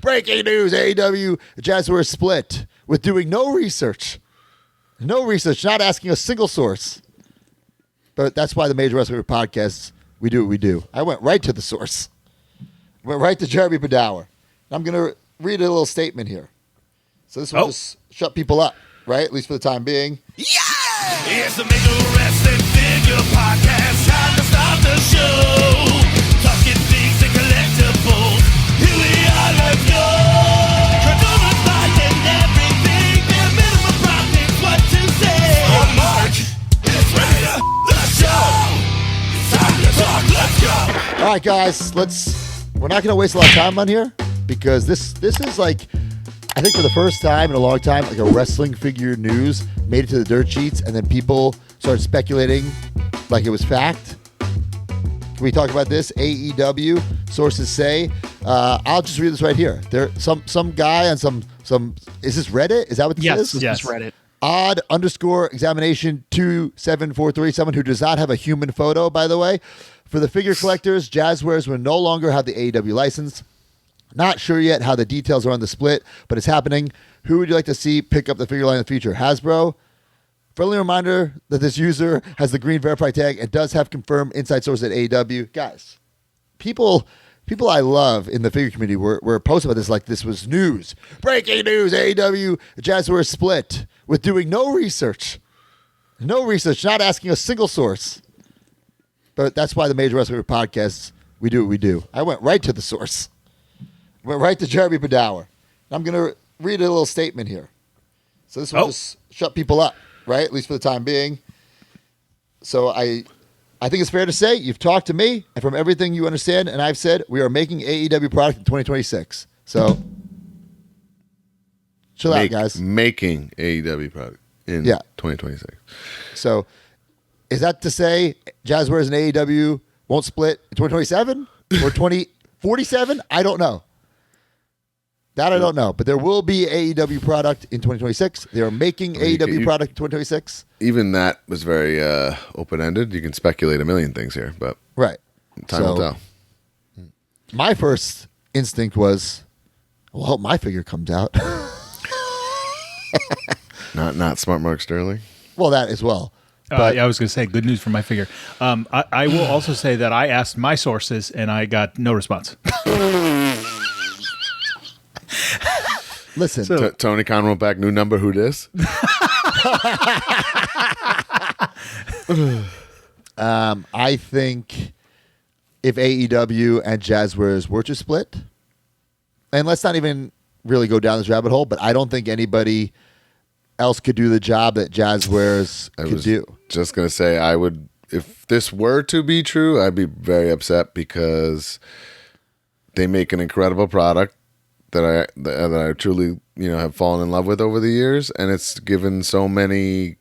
Breaking news, AEW and Jazwares split with doing no research. No research, not asking a single source. But that's why the Major Wrestling podcasts, we do what we do. I went right to the source. Went right to Jeremy Badawer. I'm going to read a little statement here. So this will just shut people up, right? At least for the time being. Yeah! It's the Major Wrestling Figure Podcast. Time to start the show. Talking things and collectibles. Here we are, let's go. Controllers fighting everything. Their minimum profit, what to say. On mark, it's ready to the show. It's time to talk, let's go. All right, guys, we're not going to waste a lot of time on here because this is like, I think for the first time in a long time, like a wrestling figure news made it to the dirt sheets, and then people started speculating like it was fact. Can we talk about this? AEW sources say. I'll just read this right here. There, some guy on some. Is this Reddit? Is that what this is? Yes, Reddit. odd_examination 2743. Someone who does not have a human photo, by the way. For the figure collectors, Jazwares will no longer have the AEW license. Not sure yet how the details are on the split, but it's happening. Who would you like to see pick up the figure line in the future? Hasbro? Friendly reminder that this user has the green verified tag and does have confirmed inside source at AEW. Guys, people I love in the figure community were posting about this like this was news. Breaking news, AEW and Jazwares split with doing no research. No research, not asking a single source. But that's why the Major Wrestling podcasts, we do what we do. I went right to the source. Went right to Jeremy Badawer. I'm going to read a little statement here. So this will just shut people up, right? At least for the time being. So I think it's fair to say you've talked to me, and from everything you understand and I've said, we are making AEW product in 2026. So chill out, guys. Making AEW product in 2026. So is that to say Jazwares and AEW won't split in 2027 or 2047? I don't know. That I don't know, but there will be AEW product in 2026. They are making AEW product in 2026. Even that was very open-ended. You can speculate a million things here, but time will tell. My first instinct was, well, I hope my figure comes out. not Smart Mark Sterling. Well, that as well. But I was going to say, good news for my figure. I will also say that I asked my sources, and I got no response. Listen, Tony Khan wrote back, new number, who dis? I think if AEW and Jazwares were to split, and let's not even really go down this rabbit hole, but I don't think anybody else could do the job that Jazwares could do. Just going to say, I would, if this were to be true, I'd be very upset because they make an incredible product that I truly, have fallen in love with over the years, and it's given so many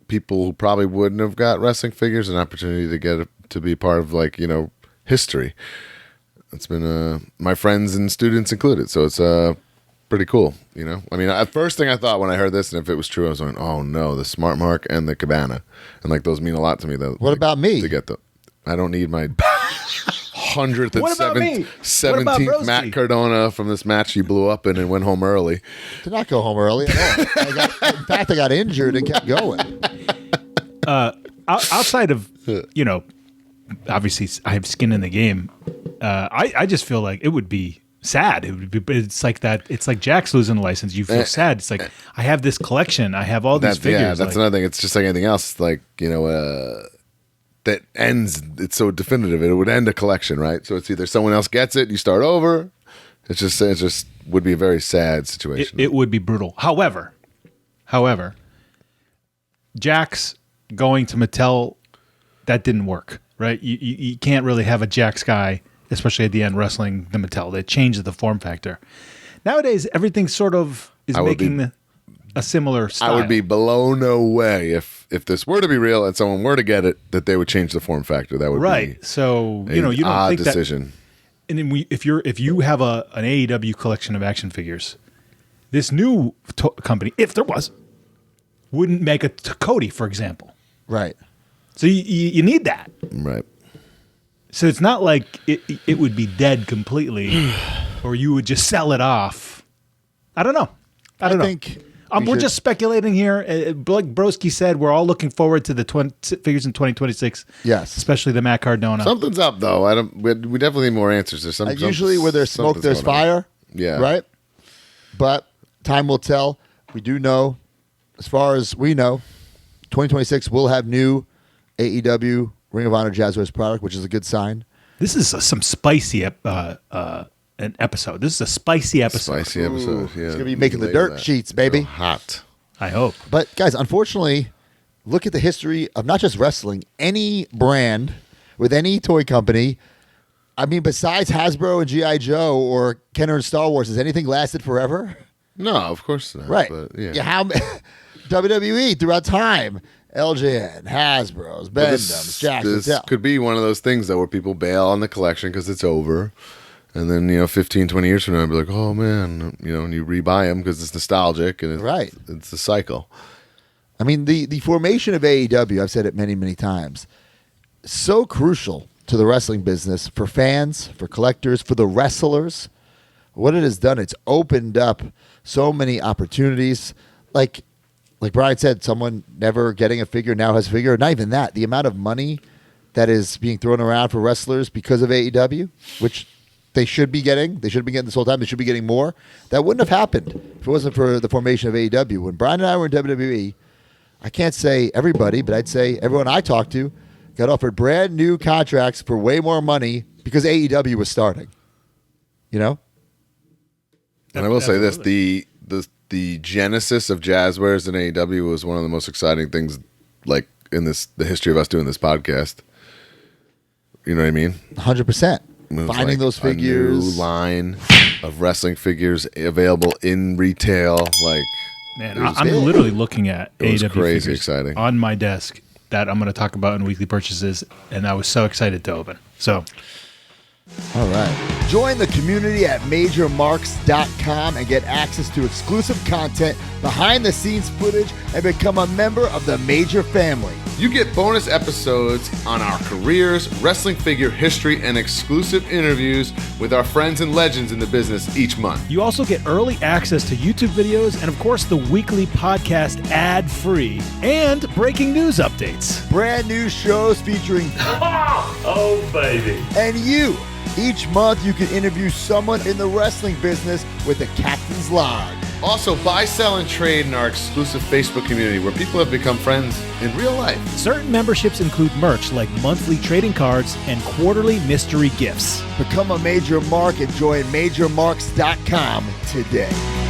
people who probably wouldn't have got wrestling figures an opportunity to get to be part of history. It's been my friends and students included, so it's pretty cool. I mean, at first thing I thought when I heard this, and if it was true, I was going, oh no, the Smart Mark and the Cabana, and those mean a lot to me. What about me? To get I don't need my 100th and 17th Matt Cardona from this match he blew up in and went home early. Did not go home early at all. In fact, I got injured and kept going. Outside of, obviously I have skin in the game. I just feel like it would be sad. It's like that. It's like Jack's losing the license. You feel sad. It's like, I have this collection. I have all these figures. Yeah, that's another thing. It's just like anything else. That ends, it's so definitive. It would end a collection, right? So it's either someone else gets it, you start over. It just would be a very sad situation. It would be brutal. However, Jax going to Mattel, that didn't work, right? You can't really have a Jax guy, especially at the end, wrestling the Mattel. They changed the form factor. Nowadays, everything sort of is making a similar style. I would be blown away if this were to be real and someone were to get it, that they would change the form factor. That would be So you don't odd think decision. And then if you have an AEW collection of action figures, this new company, if there was, wouldn't make a Cody, for example. Right. So you need that. Right. So it's not like it would be dead completely, or you would just sell it off. I don't know. I don't know. think We're just speculating here. Like Broski said, we're all looking forward to the figures in 2026. Yes. Especially the Matt Cardona. Something's up, though. I don't. We definitely need more answers. There's usually where there's smoke, there's fire. Yeah. Right? But time will tell. We do know, as far as we know, 2026 will have new AEW Ring of Honor Jazwares product, which is a good sign. This is some spicy an episode. This is a spicy episode. Spicy episode. Yeah. It's going to be making the dirt sheets, baby. Real hot. I hope. But guys, unfortunately, look at the history of not just wrestling, any brand with any toy company. I mean, besides Hasbro and G.I. Joe or Kenner and Star Wars, has anything lasted forever? No, of course not. Right. But, yeah. How WWE throughout time, LJN, Hasbro's, But Bendham's, Jackson's. this could be one of those things though where people bail on the collection because it's over. And then, 15, 20 years from now, I'd be like, oh, man, and you rebuy them because it's nostalgic and it's a cycle. I mean, the formation of AEW, I've said it many, many times, so crucial to the wrestling business for fans, for collectors, for the wrestlers. What it has done, it's opened up so many opportunities. Like Brian said, someone never getting a figure now has a figure. Not even that. The amount of money that is being thrown around for wrestlers because of AEW, which they should be getting. They should be getting this whole time. They should be getting more. That wouldn't have happened if it wasn't for the formation of AEW. When Brian and I were in WWE, I can't say everybody, but I'd say everyone I talked to got offered brand new contracts for way more money because AEW was starting. You know? And I will say this, the genesis of Jazwares and AEW was one of the most exciting things like in the history of us doing this podcast. You know what I mean? 100%. Finding like those figures. A new line of wrestling figures available in retail. Like, Man, I'm literally looking at It was AEW crazy figures exciting. on my desk that I'm going to talk about in weekly purchases, and I was so excited to open. So, All right. Join the community at MajorMarks.com and get access to exclusive content, behind-the-scenes footage, and become a member of the Major family. you get bonus episodes on our careers, wrestling figure history, and exclusive interviews with our friends and legends in the business each month. you also get early access to YouTube videos and, of course, the weekly podcast ad-free and breaking news updates. Brand new shows featuring Oh, baby. and you. Each month, you can interview someone in the wrestling business with the Captain's Log. Also, buy, sell, and trade in our exclusive Facebook community where people have become friends in real life. Certain memberships include merch like monthly trading cards and quarterly mystery gifts. Become a Major Mark and join MajorMarks.com today.